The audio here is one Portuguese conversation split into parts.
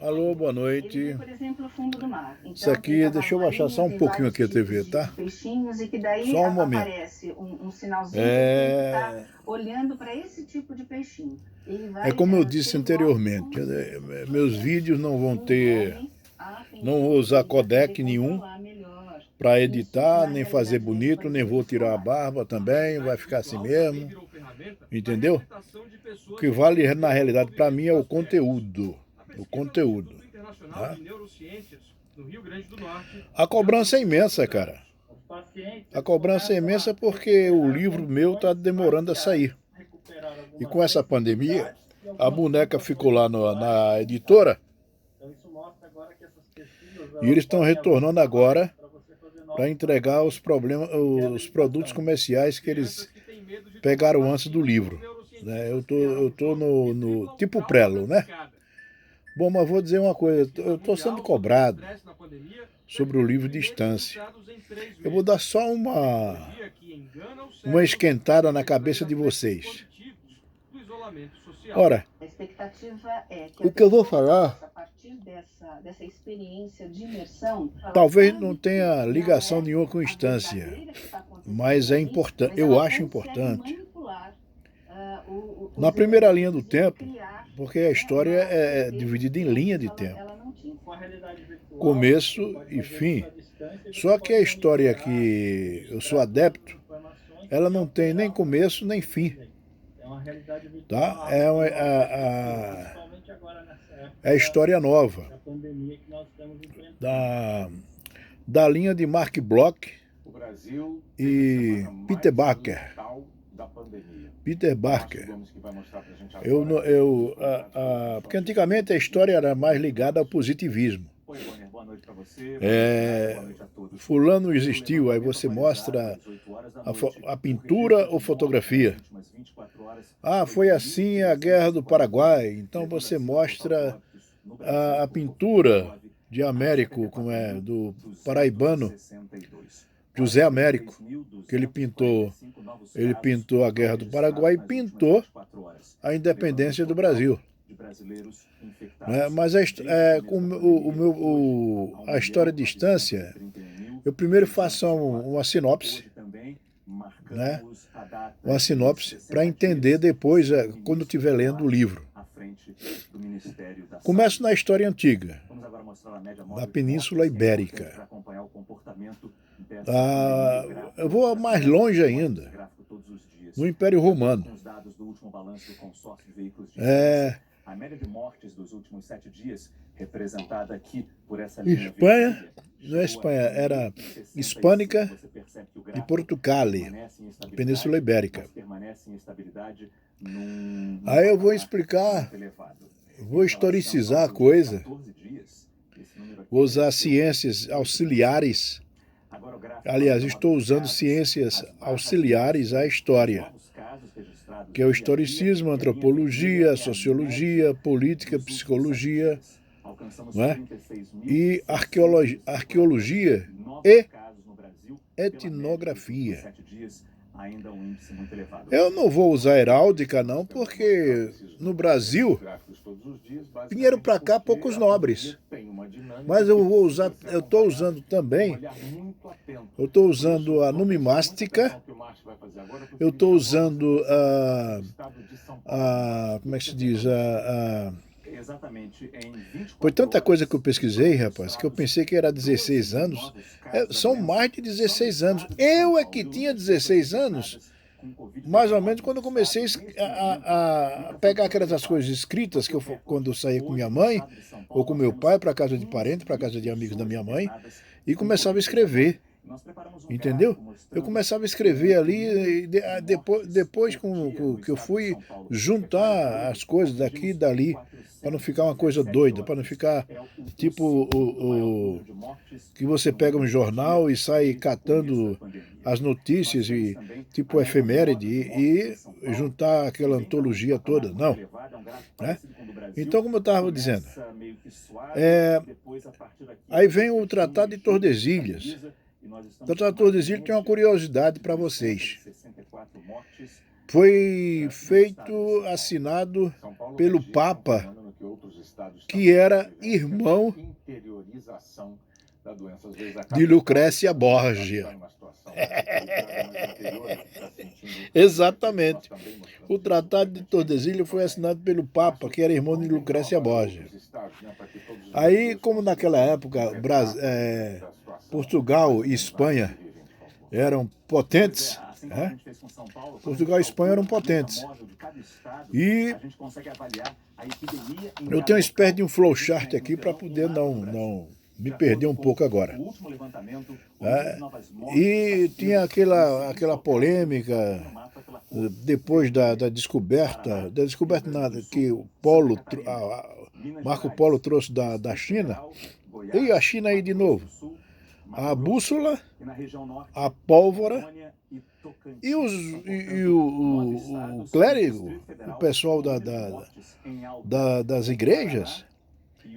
Alô, boa noite. Por exemplo, o fundo do mar. Então, Isso aqui, deixa eu baixar só um pouquinho aqui a TV, tá? Peixinhos, e que daí Só um momento. aparece um sinalzinho que ele está olhando para esse tipo de peixinho. Ele vai, como eu disse anteriormente, meus vídeos não vão ter, não vou usar codec nenhum para editar, nem fazer bonito, nem vou tirar a barba também, vai ficar assim mesmo, entendeu? O que vale na realidade para mim é o conteúdo. Tá? A cobrança é imensa, cara. A cobrança é imensa porque o livro meu está demorando a sair. E com essa pandemia, a boneca ficou lá na editora e eles estão retornando agora para entregar os produtos comerciais que eles pegaram antes do livro. Né? Eu tô no tipo prelo, né? Bom, mas vou dizer uma coisa, eu estou sendo cobrado sobre o livro Distância. Eu vou dar só uma esquentada na cabeça de vocês. Ora, o que eu vou falar talvez não tenha ligação nenhuma com Instância, mas é importante, eu acho importante. Na primeira linha do tempo, porque a história é dividida em linha de tempo, começo e fim. Só que a história que eu sou adepto, ela não tem nem começo nem fim. Tá? É a história nova da linha de Mark Bloch e Peter Barker. Porque antigamente a história era mais ligada ao positivismo. Fulano existiu, aí você mostra a pintura ou fotografia. Foi assim a Guerra do Paraguai, então você mostra a pintura de Américo, do paraibano José Américo, que ele pintou a Guerra do Paraguai e pintou a independência do Brasil. Mas a história de Distância, eu primeiro faço uma sinopse, né? Uma sinopse para entender depois, quando eu estiver lendo o livro. Começo na história antiga, da Península Ibérica. Eu vou mais longe ainda, no Império Romano. A média de mortes dos últimos 7 dias, representada aqui por essa linha Espanha, não é Espanha, era Hispânica e Portugal, Península Ibérica. Aí eu vou explicar, vou historicizar a coisa, vou usar ciências auxiliares. Aliás, estou usando ciências auxiliares à história, que é o historicismo, antropologia, sociologia, política, psicologia, né? E arqueologia e etnografia. Eu não vou usar heráldica, não, porque no Brasil vieram para cá poucos nobres. Mas eu estou usando também, eu estou usando a numismática, eu estou usando como é que se diz? Foi tanta coisa que eu pesquisei, rapaz, que eu pensei que era 16 anos. São mais de 16 anos. Eu é que tinha 16 anos, mais ou menos, quando eu comecei a pegar aquelas coisas escritas, quando eu saía com minha mãe, ou com meu pai, para casa de parente, para casa de amigos da minha mãe, e começava a escrever. Entendeu? Eu começava a escrever ali, e depois que eu fui juntar as coisas daqui e dali, para não ficar uma coisa doida, para não ficar tipo que você pega um jornal e sai catando as notícias, e tipo efeméride, e juntar aquela antologia toda, não. Né? Então, como eu estava dizendo, aí vem o Tratado de Tordesilhas. O Tratado de Tordesilhas tem uma curiosidade para vocês. Foi assinado pelo Papa que era irmão de Lucrécia Borgia. Exatamente. O Tratado de Tordesilhas foi assinado pelo Papa, que era irmão de Lucrécia Borgia. Aí, como naquela época Portugal e Espanha eram potentes, né? Portugal e Espanha eram potentes. E eu tenho uma espécie de um flowchart aqui para poder não me perder um pouco agora. E tinha aquela polêmica depois da descoberta nada, que o Marco Polo trouxe da China. E a China aí de novo. A bússola, a pólvora e o clérigo, o pessoal das igrejas,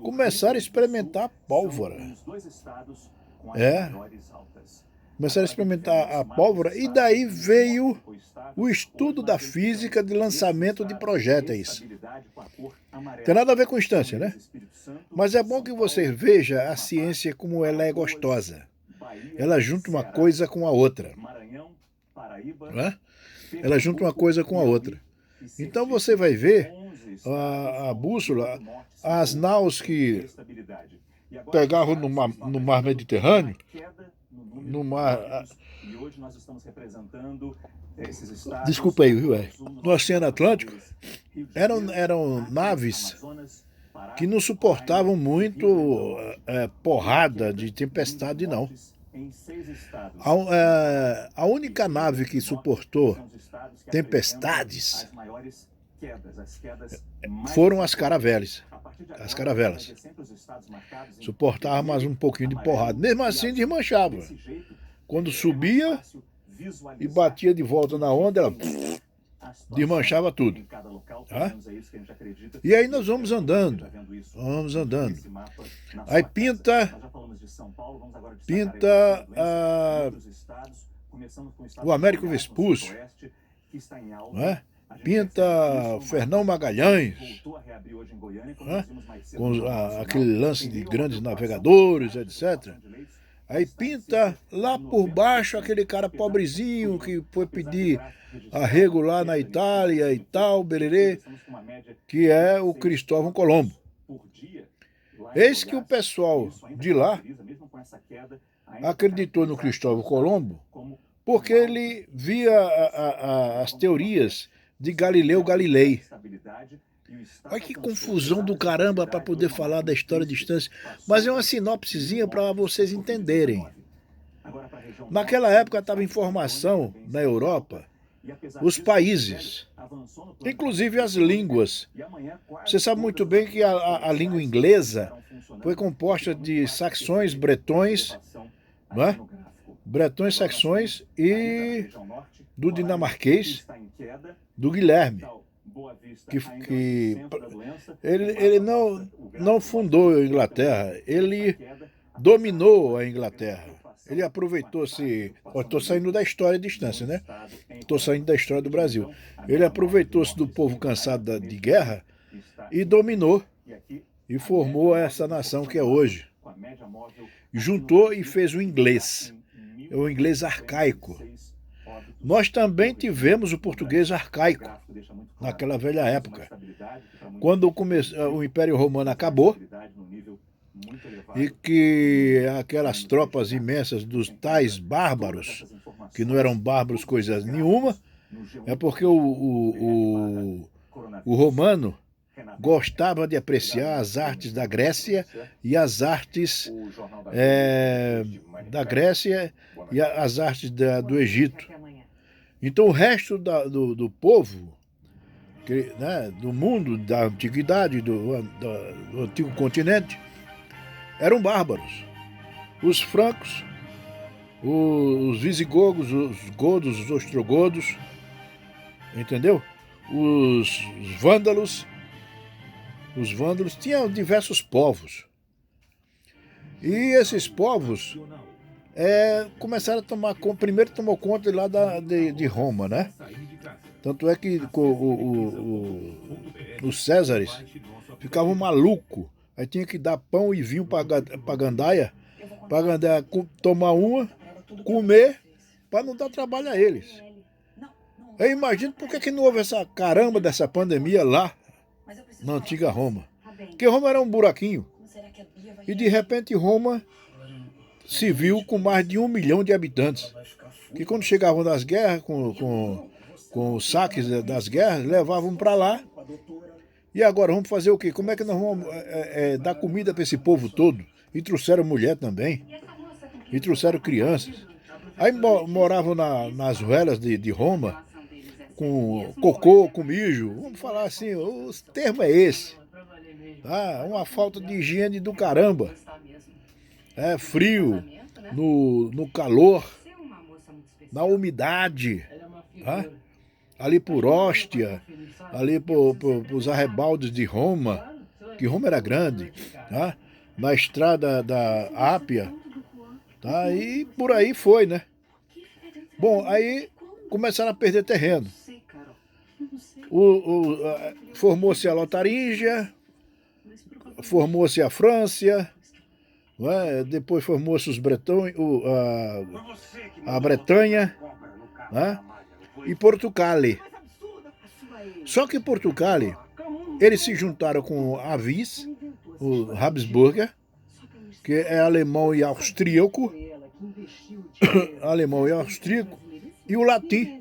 começaram a experimentar a pólvora. Começaram a experimentar a pólvora e daí veio o estudo da física de lançamento de projéteis. Tem nada a ver com instância, né? Mas é bom que você veja a ciência como ela é gostosa. Ela junta uma coisa com a outra. Né? Ela junta uma coisa com a outra. Então você vai ver a bússola, as naus que pegavam no mar Mediterrâneo, desculpa aí, viu? No Oceano Atlântico, eram naves que não suportavam muito porrada de tempestade, não. A única nave que suportou tempestades foram as caravelas. Suportava mais um pouquinho de porrada. Mesmo assim, desmanchava. Quando subia e batia de volta na onda, ela desmanchava tudo. Tá? E aí nós vamos andando. Aí pinta o Américo Vespúcio, né? Pinta Fernão Magalhães, né? Com aquele lance de grandes navegadores, etc. Aí pinta lá por baixo aquele cara pobrezinho que foi pedir arrego lá na Itália e tal, bererê, que é o Cristóvão Colombo. Eis que o pessoal de lá acreditou no Cristóvão Colombo porque ele via as teorias de Galileu Galilei. Olha que confusão do caramba para poder falar da história de distância. Mas é uma sinopsezinha para vocês entenderem. Naquela época estava em formação na Europa os países, inclusive as línguas. Você sabe muito bem que a língua inglesa foi composta de saxões, bretões, né? Bretões, saxões e do dinamarquês, do Guilherme, que ele não fundou a Inglaterra, ele dominou a Inglaterra. Ele aproveitou-se... Estou saindo da história de distância, né? Estou saindo da história do Brasil. Ele aproveitou-se do povo cansado de guerra e dominou e formou essa nação que é hoje. Juntou e fez o inglês arcaico. Nós também tivemos o português arcaico naquela velha época. Quando o Império Romano acabou e que aquelas tropas imensas dos tais bárbaros, que não eram bárbaros coisa nenhuma, é porque o romano gostava de apreciar as artes da Grécia e as artes da Grécia e as artes do Egito. Então o resto do povo, né, do mundo, da antiguidade, do antigo continente, eram bárbaros. Os francos, os visigodos, os godos, os ostrogodos, entendeu? Os vândalos tinham diversos povos. E esses povos começaram a tomar conta, primeiro tomou conta lá de Roma, né? Tanto é que os Césares ficavam malucos Aí tinha que dar pão e vinho para gandaia tomar uma, comer, para não dar trabalho a eles. Eu imagino por que não houve essa caramba dessa pandemia lá na antiga Roma. Porque Roma era um buraquinho. E de repente Roma se viu com mais de 1 milhão de habitantes. Que quando chegavam das guerras, com os saques das guerras, levavam para lá. E agora vamos fazer o quê? Como é que nós vamos dar comida para esse povo todo? E trouxeram mulher também. E trouxeram crianças. Aí moravam nas ruelas de Roma, com cocô, com mijo. Vamos falar assim, o termo é esse. Tá? Uma falta de higiene do caramba. É frio, no calor, na umidade. Tá? Ali por Ostia, ali por os arrebaldes de Roma, que Roma era grande, tá? Na estrada da Ápia, tá? E por aí foi, né? Bom, aí começaram a perder terreno. Formou-se a Lotaringia, formou-se a França, né? Depois formou-se os Bretões, a Bretanha, né? E Portugal. Só que Portugal, eles se juntaram com Avis, o Habsburger, que é alemão e austríaco, e o latim,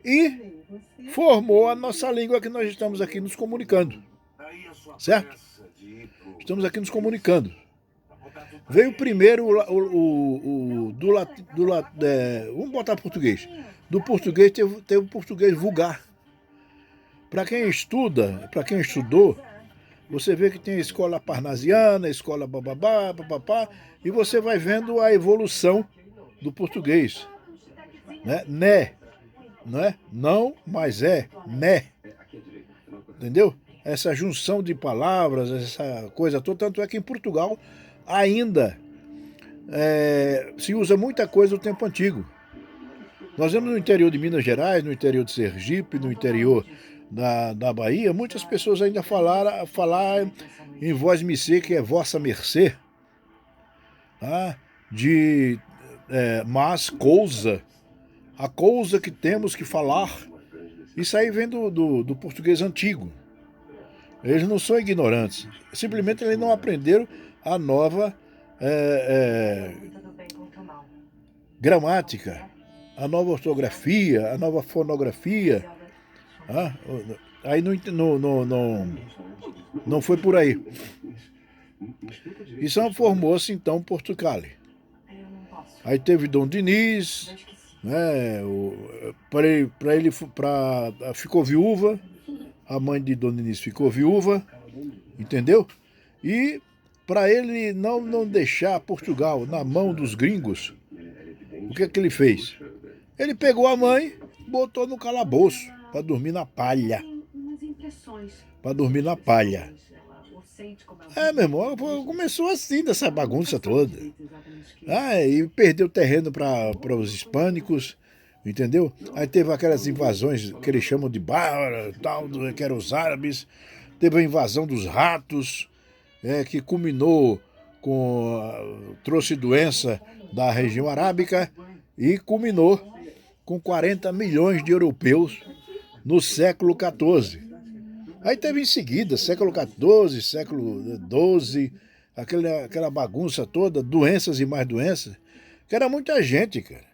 e formou a nossa língua que nós estamos aqui nos comunicando, certo? Estamos aqui nos comunicando. Veio primeiro vamos botar português. Do português teve o português vulgar. Para quem estuda, para quem estudou, você vê que tem a escola parnasiana, a escola bababá, papapá, e você vai vendo a evolução do português. Né? Não é? Não, mas né? Entendeu? Essa junção de palavras, essa coisa toda, tanto é que em Portugal ainda se usa muita coisa do tempo antigo. Nós vemos no interior de Minas Gerais, no interior de Sergipe, no interior da Bahia, muitas pessoas ainda falar em voz missê, que é vossa mercê, tá? Mas coisa, a coisa que temos que falar, isso aí vem do português antigo. Eles não são ignorantes, simplesmente eles não aprenderam a nova gramática, a nova ortografia, a nova fonografia. Aí não foi por aí. E só formou-se então Portugal. Aí teve Dom Diniz, né? Ficou viúva, a mãe de Dom Diniz ficou viúva, entendeu? E para ele não deixar Portugal na mão dos gringos, o que é que ele fez? Ele pegou a mãe, botou no calabouço para dormir na palha. Para dormir na palha. Meu irmão, começou assim, dessa bagunça toda. E perdeu terreno para os hispânicos, entendeu? Aí teve aquelas invasões que eles chamam de bárbara, tal, que eram os árabes. Teve a invasão dos ratos, que culminou trouxe doença da região arábica e culminou com 40 milhões de europeus no século XIV. Aí teve em seguida, século XIV, século XII, aquela bagunça toda, doenças e mais doenças, que era muita gente, cara.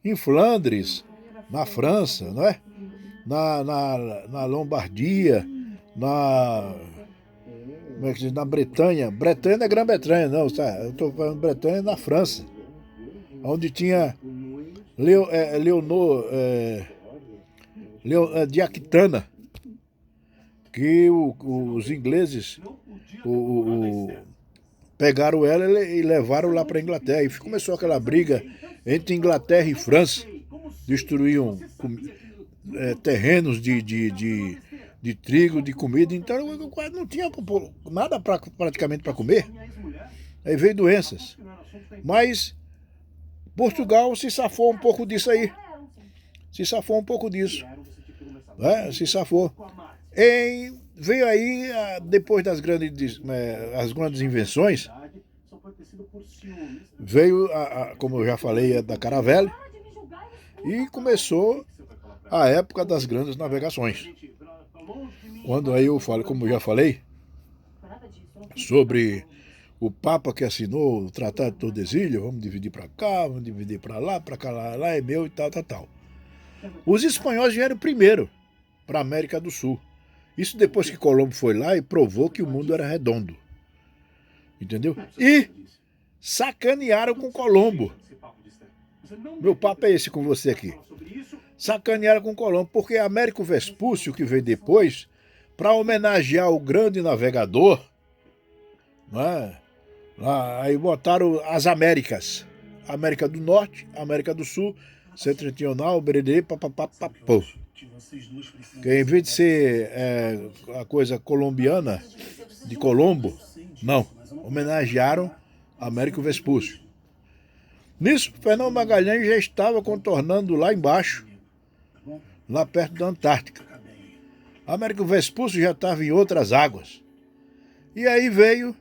Em Flandres, na França, não é? Na Lombardia, na Bretanha. Bretanha não é Grã-Bretanha, não, tá? Eu estou falando Bretanha na França, onde tinha Leonor de Aquitana, que os ingleses pegaram ela e levaram lá para a Inglaterra. E começou aquela briga entre Inglaterra e França. Destruíam terrenos de trigo, de comida. Então quase não tinha nada praticamente para comer. Aí veio doenças. Mas Portugal se safou um pouco disso aí. Se safou. Em veio aí, depois das as grandes invenções, veio, como eu já falei, da caravela, e começou a época das grandes navegações. Quando aí eu falo, como eu já falei, sobre o Papa que assinou o Tratado de Tordesilhas, vamos dividir para cá, vamos dividir para cá, lá é meu e tal, tal, tal. Os espanhóis vieram primeiro para a América do Sul. Isso depois que Colombo foi lá e provou que o mundo era redondo. Entendeu? E sacanearam com Colombo. Meu papo é esse com você aqui. Sacanearam com Colombo, porque Américo Vespúcio, que veio depois, para homenagear o grande navegador, né, aí botaram as Américas. América do Norte, América do Sul, Setentrional, Bererê, papapapapô. Que em vez de ser a coisa colombiana, de Colombo, não, homenagearam Américo Vespúcio. Nisso, Fernão Magalhães já estava contornando lá embaixo, lá perto da Antártica. Américo Vespúcio já estava em outras águas. E aí veio,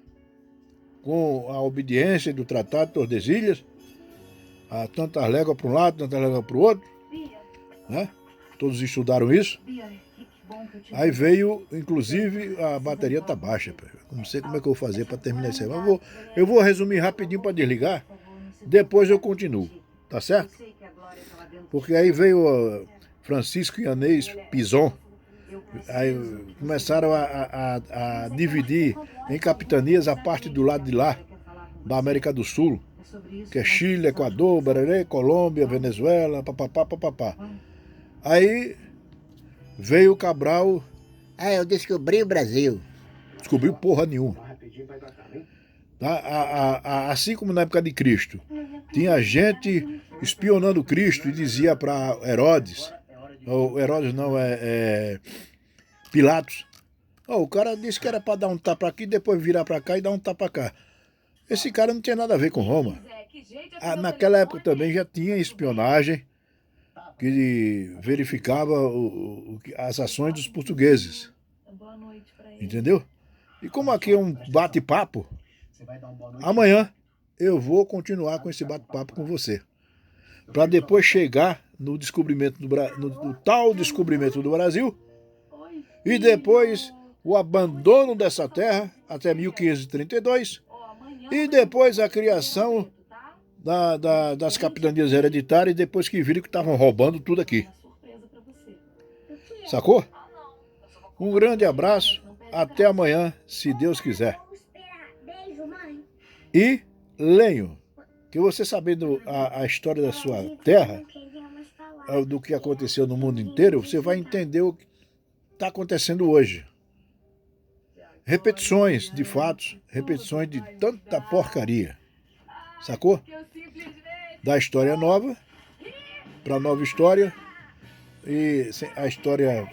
com a obediência do Tratado de Tordesilhas, a tantas léguas para um lado, tantas léguas para o outro, né? Todos estudaram isso. Aí veio, inclusive, a bateria tá baixa. Não sei como é que eu vou fazer para terminar isso aí. Mas eu vou resumir rapidinho para desligar. Depois eu continuo, tá certo? Porque aí veio Francisco Yanês Pizon. Aí começaram a dividir em capitanias a parte do lado de lá, da América do Sul, que é Chile, Equador, Bararé, Colômbia, Venezuela, papapá, papapá. Aí veio o Cabral. Eu descobri o Brasil. Descobriu porra nenhuma. Tá? Assim como na época de Cristo, tinha gente espionando Cristo e dizia para Herodes, ou Herodes não, Pilatos, o cara disse que era para dar um tapa aqui, depois virar para cá e dar um tapa cá. Esse cara não tinha nada a ver com Roma. Naquela época também já tinha espionagem que verificava as ações dos portugueses. Entendeu? E como aqui é um bate-papo, amanhã eu vou continuar com esse bate-papo com você. Para depois chegar no descobrimento no tal descobrimento do Brasil e depois o abandono dessa terra até 1532 e depois a criação das capitanias hereditárias depois que viram que estavam roubando tudo aqui. Sacou? Um grande abraço, até amanhã, se Deus quiser. E lenho, que você sabendo a história da sua terra, do que aconteceu no mundo inteiro, você vai entender o que está acontecendo hoje. Repetições de fatos, repetições de tanta porcaria. Sacou? Da história nova para nova história. E a história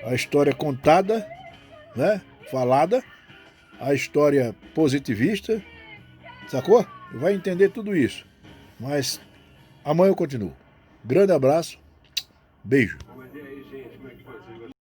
a história contada, né? Falada, a história positivista, sacou? Vai entender tudo isso. Mas amanhã eu continuo. Grande abraço, beijo.